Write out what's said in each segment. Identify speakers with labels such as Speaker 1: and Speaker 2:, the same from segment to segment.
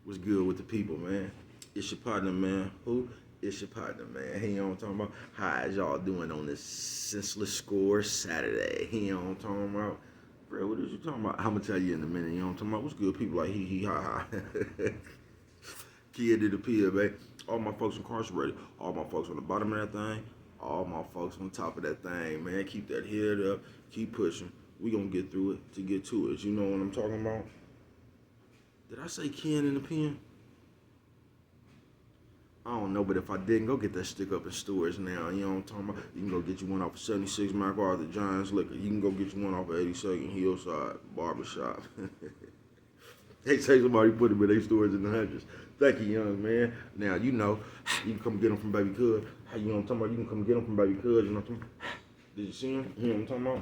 Speaker 1: What's good with the people, man? It's your partner, man. Who? It's your partner, man. He know what I'm talking about. How is y'all doing on this senseless score Saturday? He know what I'm talking about. Bro, what is you talking about? I'm gonna tell you in a minute. You know what I'm talking about? What's good, people like hee ha ha. Kid to the pier, babe. All my folks incarcerated. All my folks on the bottom of that thing. All my folks on top of that thing, man. Keep that head up. Keep pushing. We gonna get through it to get to it. You know what I'm talking about? Did I say Ken in the pen? I don't know, but if I didn't, go get that stick up in stores now. You know what I'm talking about? You can go get you one off of 76 MacArthur Giants Liquor. You can go get you one off of 82nd Hillside Barbershop. They say somebody put them in their stores in the hundreds. Thank you, young man. Now, you know, you can come get them from Baby Cuz. You know what I'm talking about? You can come get them from Baby Cuz. You know what I'm talking about? Did you see him? You know what I'm talking about?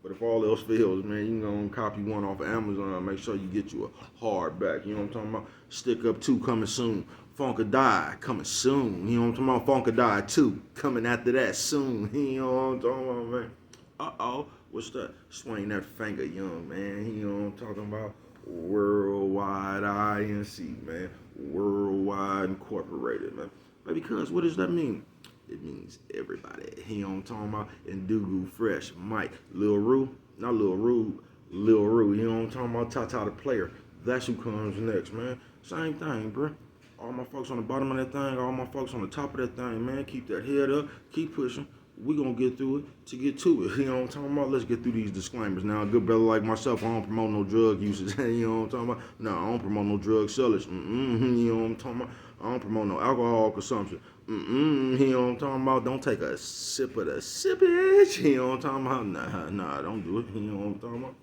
Speaker 1: But if all else fails, man, you can go and copy one off of Amazon. Make sure you get you a hardback. You know what I'm talking about? Stick Up 2 coming soon. Funka Die coming soon. You know what I'm talking about? Funka Die 2 coming after that soon. You know what I'm talking about, man? Uh-oh. What's that? Swing that finger, young man. You know what I'm talking about? Worldwide INC, man. Worldwide Incorporated, man. Baby, cuz, what does that mean? It means everybody. You know what I'm talking about? Indugu, Fresh, Mike, Lil Rue, not Lil Rue, Lil Rue. You know what I'm talking about? Tata the player. That's who comes next, man. Same thing, bro. All my folks on the bottom of that thing, all my folks on the top of that thing, man. Keep that head up. Keep pushing. We gonna get through it to get to it. You know what I'm talking about? Let's get through these disclaimers. Now, a good brother like myself, I don't promote no drug usage. You know what I'm talking about? No, I don't promote no drug sellers. You know what I'm talking about? I don't promote no alcohol consumption. You know what I'm talking about? Don't take a sip of the sippage. You know what I'm talking about? Nah, don't do it. You know what I'm talking about?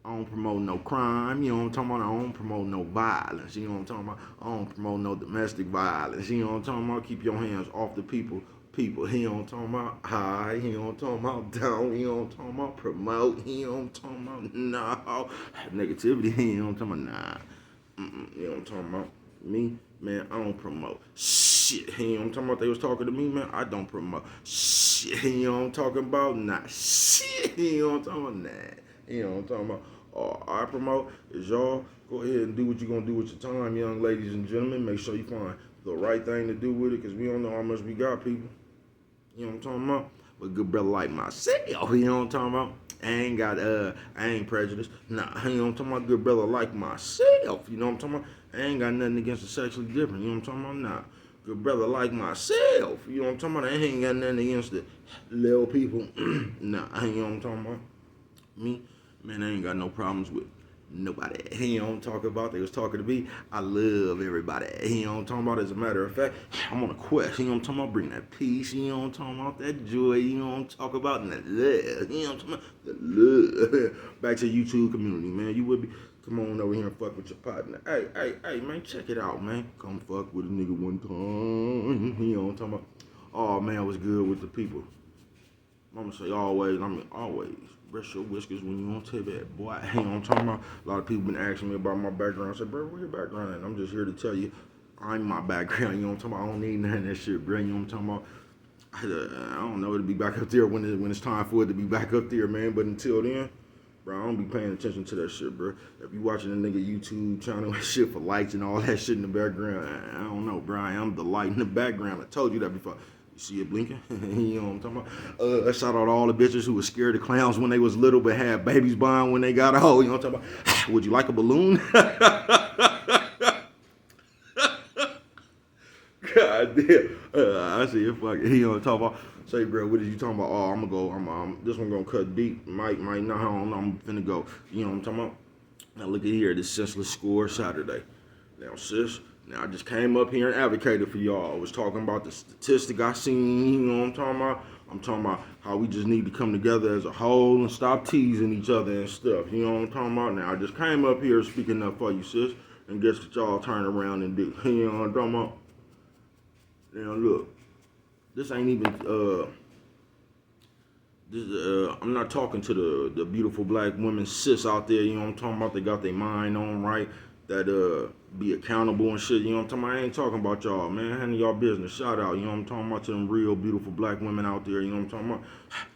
Speaker 1: I don't promote no crime, you know what I'm talking about? I don't promote no violence, you know what I'm talking about? I don't promote no domestic violence, you know what I'm talking about? Keep your hands off the people, you know what I'm talking about? High, you know what I'm talking about? Down, you know what I'm talking about? Promote, you know what I'm talking about? No. Negativity, you know what I'm talking about? Nah. You know what I'm talking about? Me, man, I don't promote shit. You know what I'm talking about? They was talking to me, man. I don't promote shit. You know what I'm talking about? Nah, shit. You know what I'm talking about? Nah. You know what I'm talking about? All I promote is y'all go ahead and do what you're going to do with your time, young ladies and gentlemen. Make sure you find the right thing to do with it because we don't know how much we got, people. You know what I'm talking about? But good brother like myself, you know what I'm talking about? I ain't prejudiced. Nah, you know what I'm talking about? Good brother like myself, you know what I'm talking about? I ain't got nothing against the sexually different, you know what I'm talking about? Nah. Good brother like myself, you know what I'm talking about? I ain't got nothing against the little people. Nah, you know what I'm talking about? Me, man, I ain't got no problems with nobody. You know what I'm talking about? They was talking to me. I love everybody. You know what I'm talking about? As a matter of fact, I'm on a quest. You know what I'm talking about? Bring that peace. You know what I'm talking about? That joy. You know what I'm talking about? And that love. You know what I'm talking about? The love. Back to the YouTube community, man. You would be. Come on over here and fuck with your partner. Hey, man, check it out, man. Come fuck with a nigga one time. You know what I'm talking about? Oh, man, what's good with the people? Mama say always, I mean always. Brush your whiskers when you on that boy. You know what I'm talking about? A lot of people been asking me about my background. I said, bro, where your background at? I'm just here to tell you, I'm my background. You know what I'm talking about? I don't need none of that shit, bro. You know what I'm talking about? I don't know. It'll be back up there when it's time for it to be back up there, man. But until then, bro, I don't be paying attention to that shit, bro. If you watching a nigga YouTube channel and shit for likes and all that shit in the background, I don't know, bro. I am the light in the background. I told you that before. See it blinking? You know what I'm talking about? Shout out to all the bitches who was scared of clowns when they was little but had babies born when they got old. You know what I'm talking about? Would you like a balloon? God damn. I see it. Fuck it. You know what I'm talking about? Say, bro, what is you talking about? Oh, I'm gonna go. This one gonna cut deep. Might not. I don't know. I'm finna go. You know what I'm talking about? Now look at here. This senseless score Saturday. Now, sis. Now, I just came up here and advocated for y'all. I was talking about the statistic I seen, you know what I'm talking about? I'm talking about how we just need to come together as a whole and stop teasing each other and stuff. You know what I'm talking about? Now, I just came up here speaking up for you, sis, and guess what y'all turn around and do. You know what I'm talking about? Now, look, this ain't even, I'm not talking to the beautiful black women sis out there, you know what I'm talking about? They got their mind on right. That be accountable and shit, you know what I'm talking about? I ain't talking about y'all, man. Handle y'all business. Shout out, you know what I'm talking about, to them real beautiful black women out there, you know what I'm talking about?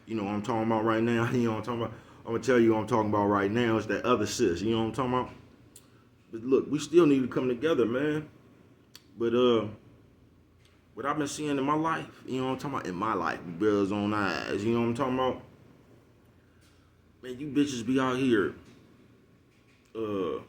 Speaker 1: You know what I'm talking about right now, you know what I'm talking about? I'm gonna tell you what I'm talking about right now. It's that other sis, you know what I'm talking about? But look, we still need to come together, man. But what I've been seeing in my life, you know what I'm talking about? In my life, Bill's own eyes, you know what I'm talking about? Man, you bitches be out here. I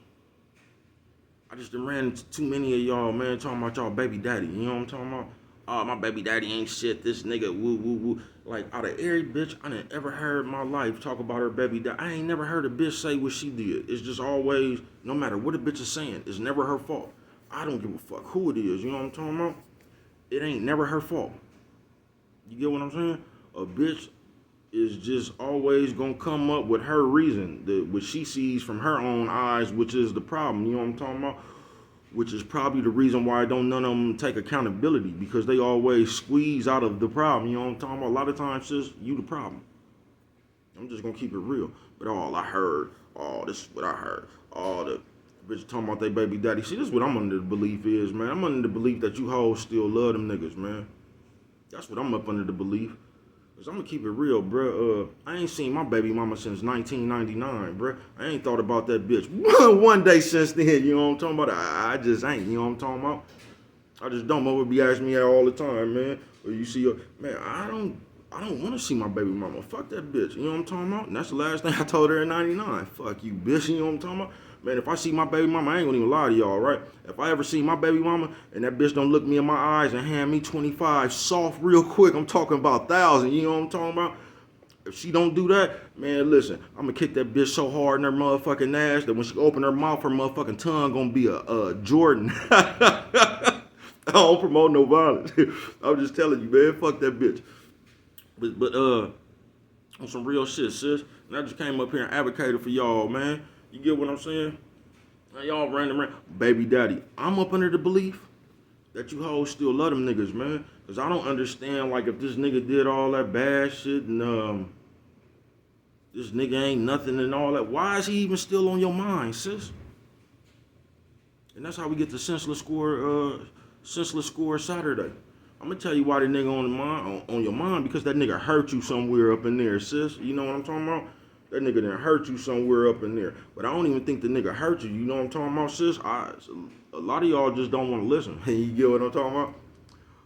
Speaker 1: just done ran into too many of y'all, man, talking about y'all baby daddy. You know what I'm talking about? Oh, my baby daddy ain't shit. This nigga, woo, woo, woo. Like, out of every bitch I done ever heard in my life talk about her baby daddy, I ain't never heard a bitch say what she did. It's just always, no matter what a bitch is saying, it's never her fault. I don't give a fuck who it is. You know what I'm talking about? It ain't never her fault. You get what I'm saying? A bitch is just always gonna come up with her reason, what she sees from her own eyes, which is the problem. You know what I'm talking about? Which is probably the reason why don't none of them take accountability, because they always squeeze out of the problem. You know what I'm talking about? A lot of times, sis, you the problem. I'm just gonna keep it real. But all I heard, this is what I heard. All the bitches talking about their baby daddy. See, this is what I'm under the belief is, man. I'm under the belief that you hoes still love them niggas, man. That's what I'm up under the belief. Cause I'm gonna keep it real, bruh. I ain't seen my baby mama since 1999, bruh. I ain't thought about that bitch one day since then. You know what I'm talking about? I just ain't. You know what I'm talking about? I just don't. Mother be asking me that all the time, man. Or you see her, man. I don't want to see my baby mama. Fuck that bitch. You know what I'm talking about? And that's the last thing I told her in '99. Fuck you, bitch. You know what I'm talking about? Man, if I see my baby mama, I ain't gonna even lie to y'all, right? If I ever see my baby mama and that bitch don't look me in my eyes and hand me 25 soft real quick, I'm talking about 1,000, you know what I'm talking about? If she don't do that, man, listen, I'm gonna kick that bitch so hard in her motherfucking ass that when she open her mouth, her motherfucking tongue gonna be a Jordan. I don't promote no violence. I'm just telling you, man, fuck that bitch. But on some real shit, sis. And I just came up here and advocated for y'all, man. You get what I'm saying? Now y'all running around. Baby daddy, I'm up under the belief that you hoes still love them niggas, man. Because I don't understand, like, if this nigga did all that bad shit and this nigga ain't nothing and all that, why is he even still on your mind, sis? And that's how we get the senseless score Saturday. I'm gonna tell you why the nigga on your mind, because that nigga hurt you somewhere up in there, sis. You know what I'm talking about? That nigga done hurt you somewhere up in there. But I don't even think the nigga hurt you. You know what I'm talking about, sis? A lot of y'all just don't want to listen. You get what I'm talking about?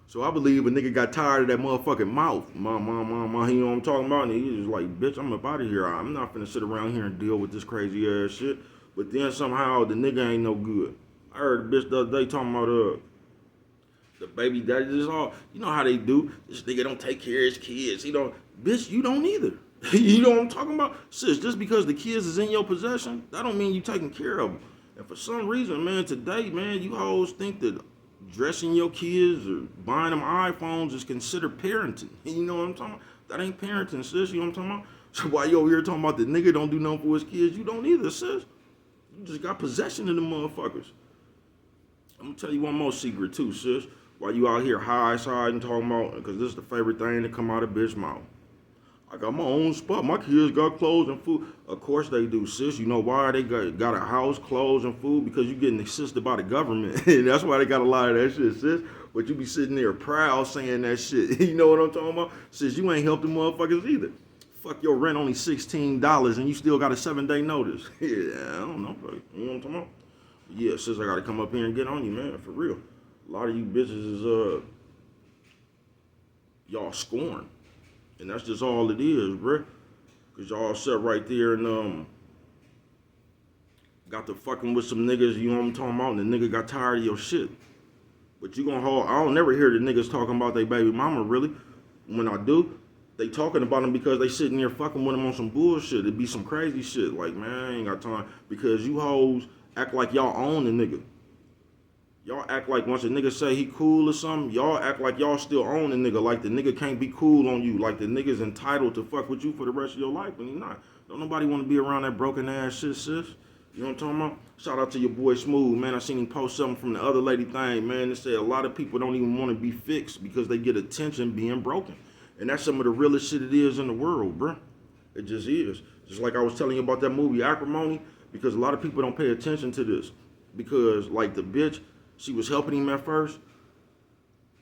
Speaker 1: So I believe a nigga got tired of that motherfucking mouth. You know what I'm talking about? And he was like, bitch, I'm up out of here. I'm not finna sit around here and deal with this crazy ass shit. But then somehow the nigga ain't no good. I heard a bitch the other day talking about the baby daddy. This all, you know how they do. This nigga don't take care of his kids. He don't, bitch, you don't either. You know what I'm talking about? Sis, just because the kids is in your possession, that don't mean you taking care of them. And for some reason, man, today, man, you always think that dressing your kids or buying them iPhones is considered parenting. You know what I'm talking about? That ain't parenting, sis. You know what I'm talking about? So why you over here talking about the nigga don't do nothing for his kids? You don't either, sis. You just got possession of them motherfuckers. I'm gonna tell you one more secret too, sis. While you out here high-siding talking about, because this is the favorite thing to come out of bitch mouth. I got my own spot. My kids got clothes and food. Of course they do, sis. You know why they got a house, clothes, and food? Because you getting assisted by the government. And that's why they got a lot of that shit, sis. But you be sitting there proud saying that shit. You know what I'm talking about? Sis, you ain't helped the motherfuckers either. Fuck, your rent only $16 and you still got a 7-day notice. Yeah, I don't know. You know what I'm talking about? Yeah, sis, I got to come up here and get on you, man, for real. A lot of you bitches is, y'all scorn. And that's just all it is, bruh. Cause y'all sat right there and got to fucking with some niggas, you know what I'm talking about, and the nigga got tired of your shit. But you gonna hold, I don't never hear the niggas talking about their baby mama, really. When I do, they talking about them because they sitting there fucking with them on some bullshit. It be some crazy shit, like, man, I ain't got time. Because you hoes act like y'all own the nigga. Y'all act like once a nigga say he cool or something, y'all act like y'all still own the nigga. Like the nigga can't be cool on you. Like the nigga's entitled to fuck with you for the rest of your life, and he not. Don't nobody want to be around that broken ass shit, sis. You know what I'm talking about? Shout out to your boy Smooth, man. I seen him post something from the other lady thing, man. They said a lot of people don't even want to be fixed because they get attention being broken. And that's some of the realest shit it is in the world, bruh. It just is. Just like I was telling you about that movie, Acrimony, because a lot of people don't pay attention to this. Because, like, the bitch, she was helping him at first.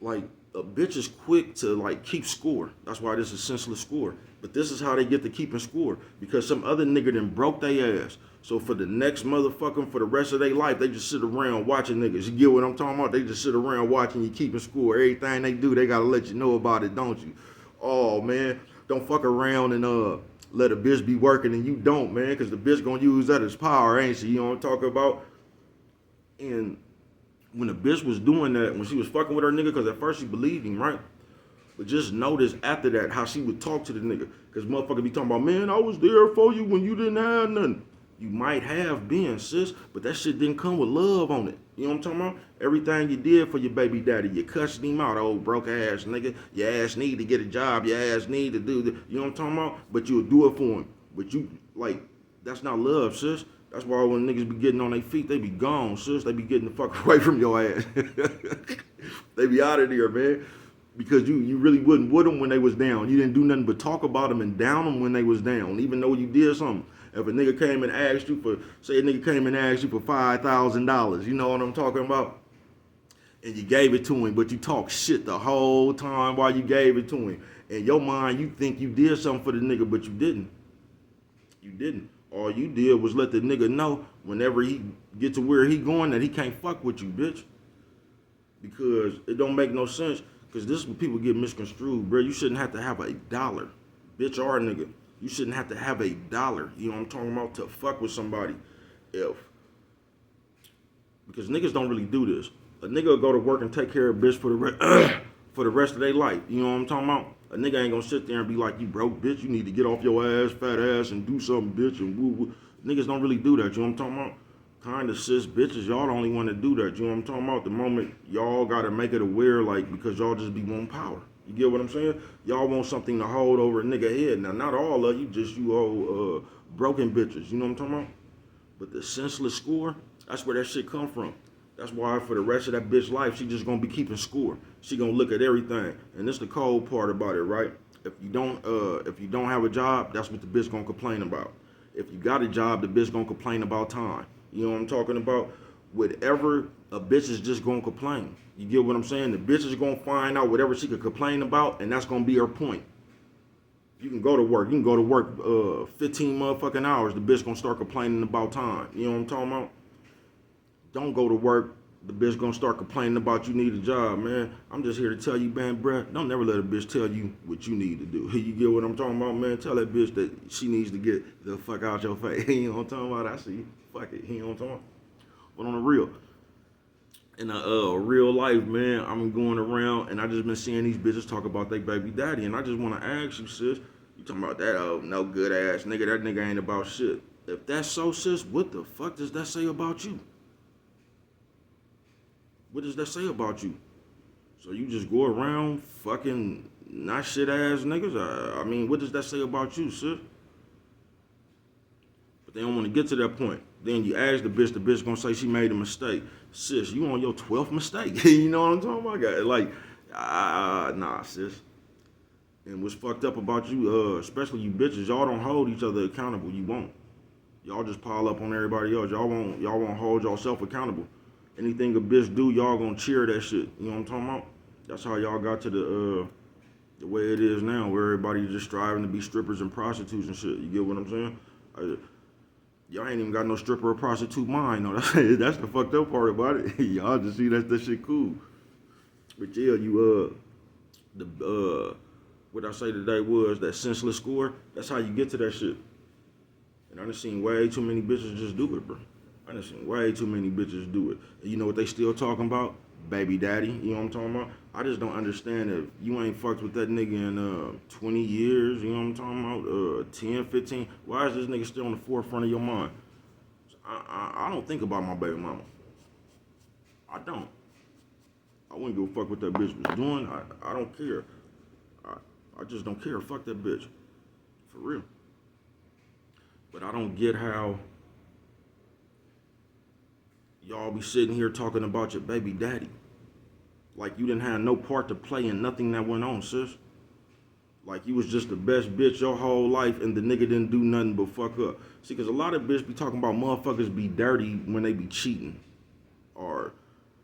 Speaker 1: Like, a bitch is quick to, like, keep score. That's why this is senseless score. But this is how they get to keeping score. Because some other nigga done broke their ass. So for the next motherfucking, for the rest of their life, they just sit around watching niggas. You get what I'm talking about? They just sit around watching you, keeping score. Everything they do, they gotta let you know about it, don't you? Oh man, don't fuck around and let a bitch be working and you don't, man, because the bitch gonna use that as power, ain't she? You know what I'm talking about? And when the bitch was doing that, when she was fucking with her nigga, because at first she believed him, right? But just notice after that how she would talk to the nigga. Because motherfucker be talking about, man, I was there for you when you didn't have nothing. You might have been, sis, but that shit didn't come with love on it. You know what I'm talking about? Everything you did for your baby daddy, you cussed him out, old broke ass nigga. Your ass need to get a job. Your ass need to do the, you know what I'm talking about? But you'll do it for him. But you, like, that's not love, sis. That's why when niggas be getting on their feet, they be gone, sis. They be getting the fuck away from your ass. They be out of there, man. Because you really wasn't with them when they was down. You didn't do nothing but talk about them and down them when they was down, even though you did something. If a nigga came and asked you for, say a nigga came and asked you for $5,000, you know what I'm talking about? And you gave it to him, but you talk shit the whole time while you gave it to him. In your mind, you think you did something for the nigga, but you didn't. You didn't. All you did was let the nigga know whenever he get to where he going that he can't fuck with you, bitch. Because it don't make no sense. Because this is when people get misconstrued, bro. You shouldn't have to have $1, bitch or nigga. You shouldn't have to have $1. You know what I'm talking about? To fuck with somebody. Because niggas don't really do this. A nigga will go to work and take care of a bitch for the rest of their life. You know what I'm talking about? A nigga ain't gonna sit there and be like, you broke, bitch. You need to get off your ass, fat ass, and do something, bitch, and woo woo. Niggas don't really do that. You know what I'm talking about? Kind of cis bitches, y'all the only one to do that. You know what I'm talking about? The moment y'all gotta make it aware, like, because y'all just be wanting power. You get what I'm saying? Y'all want something to hold over a nigga head. Now, not all of you, just you old broken bitches. You know what I'm talking about? But the senseless score, that's where that shit come from. That's why for the rest of that bitch life, she just gonna be keeping score. She gonna look at everything. And this the cold part about it, right? If you don't have a job, that's what the bitch gonna complain about. If you got a job, the bitch gonna complain about time. You know what I'm talking about? Whatever, a bitch is just gonna complain. You get what I'm saying? The bitch is gonna find out whatever she could complain about, and that's gonna be her point. You can go to work. You can go to work 15 motherfucking hours. The bitch gonna start complaining about time. You know what I'm talking about? Don't go to work. The bitch gonna start complaining about you need a job, man. I'm just here to tell you, man, bruh, don't never let a bitch tell you what you need to do. You get what I'm talking about, man? Tell that bitch that she needs to get the fuck out your face. You know what I'm talking about? I see. Fuck it. You know what I'm talking about? But on the real, in real life, man, I'm going around and I just been seeing these bitches talk about their baby daddy, and I just want to ask you, sis, you talking about that no good ass nigga? That nigga ain't about shit. If that's so, sis, what the fuck does that say about you? What does that say about you? So you just go around fucking not shit ass niggas? I mean, what does that say about you, sis? But they don't want to get to that point. Then you ask the bitch gonna say she made a mistake. Sis, you on your 12th mistake. You know what I'm talking about? Like, nah, sis. And what's fucked up about you, especially you bitches, y'all don't hold each other accountable. You won't. Y'all just pile up on everybody else. Y'all won't hold yourself accountable. Anything a bitch do, y'all gonna cheer that shit. You know what I'm talking about? That's how y'all got to the way it is now, where everybody just striving to be strippers and prostitutes and shit. You get what I'm saying? Y'all ain't even got no stripper or prostitute mind. No, that's the fucked up part about it. Y'all just see that shit cool. But yeah, what I say today was that senseless score. That's how you get to that shit. And I done seen way too many bitches just do it, bro. I done seen way too many bitches do it. And you know what they still talking about? Baby daddy. You know what I'm talking about? I just don't understand if you ain't fucked with that nigga in 20 years. You know what I'm talking about? 10, 15. Why is this nigga still on the forefront of your mind? I don't think about my baby mama. I don't. I wouldn't give a fuck what that bitch was doing. I don't care. I just don't care. Fuck that bitch. For real. But I don't get how y'all be sitting here talking about your baby daddy. Like you didn't have no part to play in nothing that went on, sis. Like you was just the best bitch your whole life and the nigga didn't do nothing but fuck up. See, because a lot of bitches be talking about motherfuckers be dirty when they be cheating. Or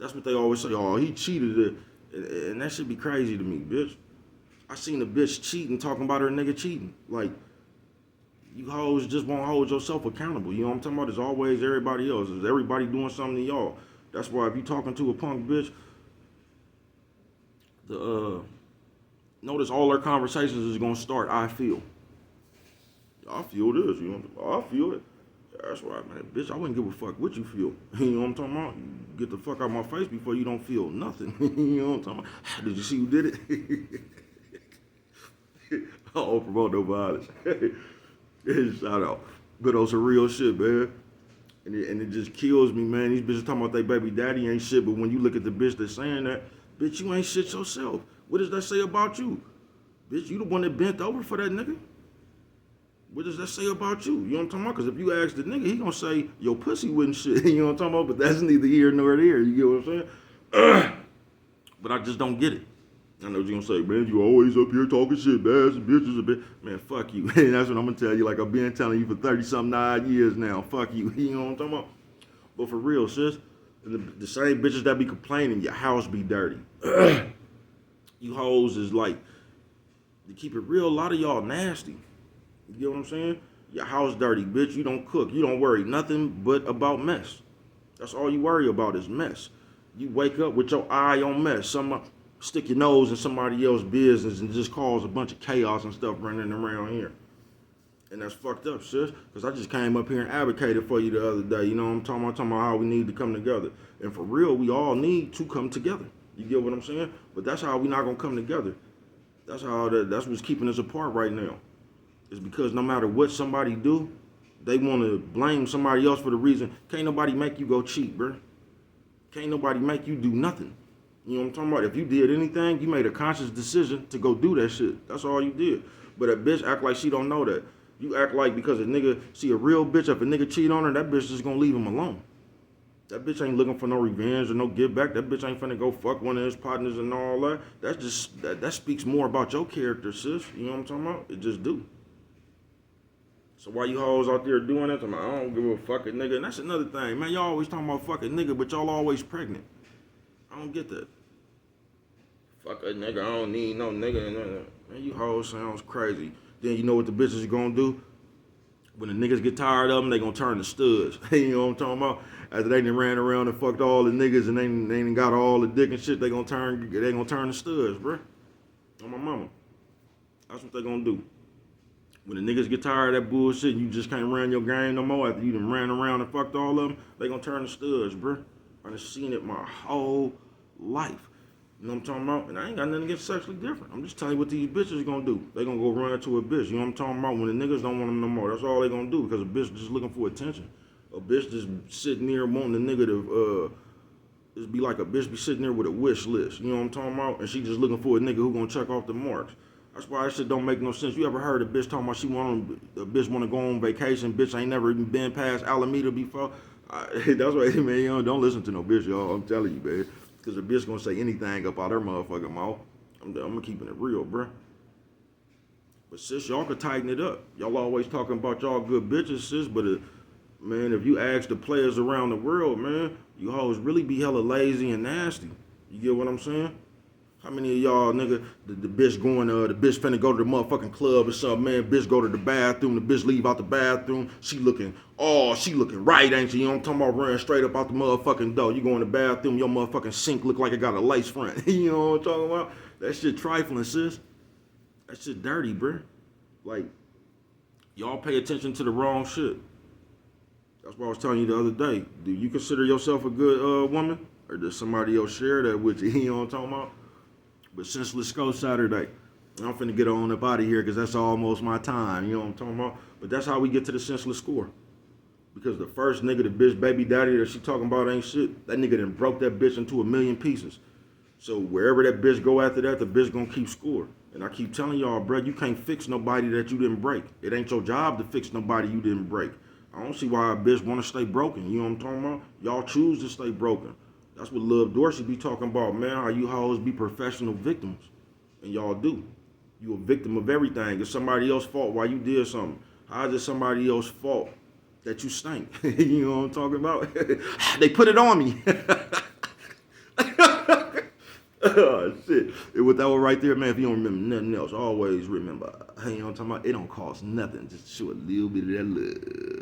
Speaker 1: that's what they always say, oh, he cheated. And that should be crazy to me, bitch. I seen a bitch cheating talking about her nigga cheating. Like, You hoes just won't hold yourself accountable. You know what I'm talking about? There's always everybody else. There's everybody doing something to y'all. That's why if you talking to a punk bitch, the notice all their conversations is gonna start. I feel. I feel this. You know, I feel it. That's right, man. Bitch, I wouldn't give a fuck what you feel. You know what I'm talking about? You get the fuck out of my face before you don't feel nothing. You know what I'm talking about? Did you see who did it? I don't promote no violence. Shout out. But on some real shit, man. And it just kills me, man. These bitches talking about they baby daddy ain't shit, but when you look at the bitch that's saying that, bitch, you ain't shit yourself. What does that say about you? Bitch, you the one that bent over for that nigga. What does that say about you? You know what I'm talking about? Because if you ask the nigga, he gonna say your pussy wasn't shit. You know what I'm talking about? But that's neither here nor there. You get what I'm saying? But I just don't get it. I know what you're gonna say, man, you always up here talking shit, man, some bitches a bit. Man, fuck you. And that's what I'm gonna tell you, like I've been telling you for 30-something odd years now. Fuck you. You know what I'm talking about? But for real, sis, the same bitches that be complaining, your house be dirty. You hoes is like, to keep it real, a lot of y'all nasty. You get what I'm saying? Your house dirty, bitch. You don't cook. You don't worry nothing but about mess. That's all you worry about is mess. You wake up with your eye on mess. Stick your nose in somebody else's business and just cause a bunch of chaos and stuff running around here. And that's fucked up, sis. Because I just came up here and advocated for you the other day. You know what I'm talking about? I'm talking about how we need to come together. And for real, we all need to come together. You get what I'm saying? But that's how we not going to come together. That's what's keeping us apart right now. It's because no matter what somebody do, they want to blame somebody else for the reason. Can't nobody make you go cheat, bro. Can't nobody make you do nothing. You know what I'm talking about? If you did anything, you made a conscious decision to go do that shit. That's all you did. But a bitch act like she don't know that. You act like because a nigga see a real bitch, if a nigga cheat on her, that bitch just gonna leave him alone. That bitch ain't looking for no revenge or no give back. That bitch ain't finna go fuck one of his partners and all that. That's just that speaks more about your character, sis. You know what I'm talking about? It just do. So why you hoes out there doing that? I don't give a fucking nigga. And that's another thing, man. Y'all always talking about fucking nigga, but y'all always pregnant. I don't get that. Fuck a nigga, I don't need no nigga. Man, you hoes sounds crazy. Then you know what the bitches are gonna do? When the niggas get tired of them, they gonna turn to studs. You know what I'm talking about? After they done ran around and fucked all the niggas and they ain't got all the dick and shit, they gonna turn to studs, bruh. On my mama. That's what they gonna do. When the niggas get tired of that bullshit, you just can't run your game no more after you done ran around and fucked all of them, they gonna turn to studs, bruh. I done seen it my whole life. You know what I'm talking about? And I ain't got nothing against sexually different. I'm just telling you what these bitches gonna do. They gonna go run into a bitch. You know what I'm talking about? When the niggas don't want them no more, that's all they gonna do because a bitch just looking for attention. A bitch just sitting there wanting the nigga to, just be like a bitch be sitting there with a wish list. You know what I'm talking about? And she just looking for a nigga who gonna check off the marks. That's why that shit don't make no sense. You ever heard a bitch talking about a bitch wanna go on vacation, bitch ain't never even been past Alameda before? That's why, man, don't listen to no bitch, y'all. I'm telling you, man. Because a bitch gonna say anything up out her motherfucking mouth. I'm keeping it real, bruh. But sis, y'all could tighten it up. Y'all always talking about y'all good bitches, sis, but man, if you ask the players around the world, man, you hoes really be hella lazy and nasty. You get what I'm saying? How many of y'all, nigga, the bitch going, the bitch finna go to the motherfucking club or something, man, bitch go to the bathroom, the bitch leave out the bathroom, she looking right, ain't she? You know what I'm talking about, running straight up out the motherfucking door. You go in the bathroom, your motherfucking sink look like it got a lace front. You know what I'm talking about? That shit trifling, sis. That shit dirty, bruh. Like, y'all pay attention to the wrong shit. That's what I was telling you the other day. Do you consider yourself a good woman? Or does somebody else share that with you? You know what I'm talking about? But Senseless go Saturday. I'm finna get on up out of here because that's almost my time. You know what I'm talking about? But that's how we get to the senseless score. Because the first nigga, the bitch baby daddy that she talking about ain't shit. That nigga done broke that bitch into 1,000,000 pieces. So wherever that bitch go after that, the bitch gonna keep score. And I keep telling y'all, bro, you can't fix nobody that you didn't break. It ain't your job to fix nobody you didn't break. I don't see why a bitch wanna stay broken. You know what I'm talking about? Y'all choose to stay broken. That's what Love Dorsey be talking about, man. How you hoes be professional victims. And y'all do. You a victim of everything. It's somebody else's fault why you did something. How is it somebody else's fault that you stink? You know what I'm talking about? They put it on me. Oh, shit. And with that one right there, man, if you don't remember nothing else, always remember, hey, you know what I'm talking about? It don't cost nothing. Just show a little bit of that love.